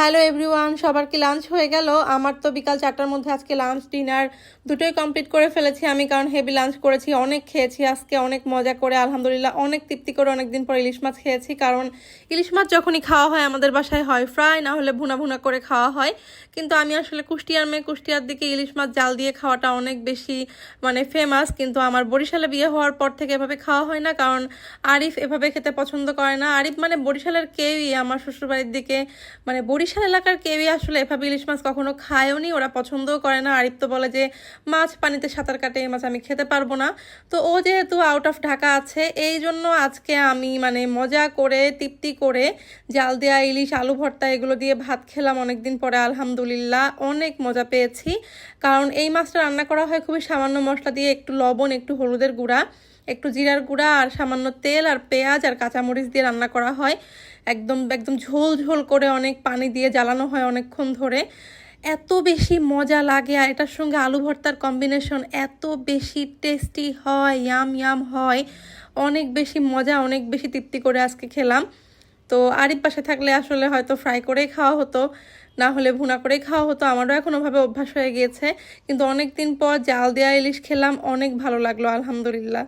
Hello everyone, সবার কি lunch হয়ে গেল? আমার তো বিকাল 4টার মধ্যে আজকে লাঞ্চ ডিনার দুটোই কমপ্লিট করে ফেলেছি আমি, কারণ হেভি লাঞ্চ করেছি, অনেক খেয়েছি আজকে, অনেক মজা করে আলহামদুলিল্লাহ, অনেক তৃপ্তি করে অনেকদিন পর ইলিশ মাছ খেয়েছি। কারণ ইলিশ মাছ যখনই খাওয়া হয় আমাদের বাসায় হয় ফ্রাই, না হলে ভুনা ভুনা করে খাওয়া হয়। কিন্তু আমি আসলে কুষ্টিয়ার মেয়ে, কুষ্টিয়ার দিকে ইলিশ মাছ জাল দিয়ে খাওয়াটা অনেক বেশি ফেমাস। কিন্তু আমার বরিশালে বিয়ে হওয়ার পর থেকে এভাবে খাওয়া হয় না, কারণ আরিফ এভাবে খেতে পছন্দ করে না। আরিফ বরিশালের কেউই আমার শ্বশুরবাড়ির দিকে বরিশাল এলাকার কেউই আসলে এভাবে ইলিশ মাছ কখনো খায়ও নি, ওরা পছন্দও করে না। আরিফ তো বলে যে মাছ পানিতে সাঁতার কাটে, এই মাছ আমি খেতে পারবো না। তো ও যেহেতু আউট অফ ঢাকা আছে, এই জন্য আজকে আমি মজা করে তৃপ্তি করে জাল দেওয়া ইলিশ, আলু ভর্তা এগুলো দিয়ে ভাত খেলাম অনেকদিন পরে, আলহামদুলিল্লাহ অনেক মজা পেয়েছি। কারণ এই মাছটা রান্না করা হয় খুবই সামান্য মশলা দিয়ে, একটু লবণ, একটু হলুদের গুঁড়া, একটু জিরার গুঁড়া আর সামান্য তেল আর পেঁয়াজ আর কাঁচামরিচ দিয়ে রান্না করা হয়। একদম একদম ঝোল ঝোল করে অনেক পানি দিয়ে জ্বালানো হয় অনেকক্ষণ ধরে। এত বেশি মজা লাগে, আর এটার সঙ্গে আলু ভর্তার কম্বিনেশন এত বেশি টেস্টি হয়, ইয়াম ইয়াম হয়, অনেক বেশি মজা, অনেক বেশি তৃপ্তি করে আজকে খেলাম। তো আরিফ পাশে থাকলে আসলে হয়তো ফ্রাই করেই খাওয়া হতো, না হলে ভুনা করেই খাওয়া হতো। আমারও এখন ওভাবে অভ্যাস হয়ে গিয়েছে, কিন্তু অনেক দিন পর জাল দেওয়া ইলিশ খেলাম, অনেক ভালো লাগলো আলহামদুলিল্লাহ।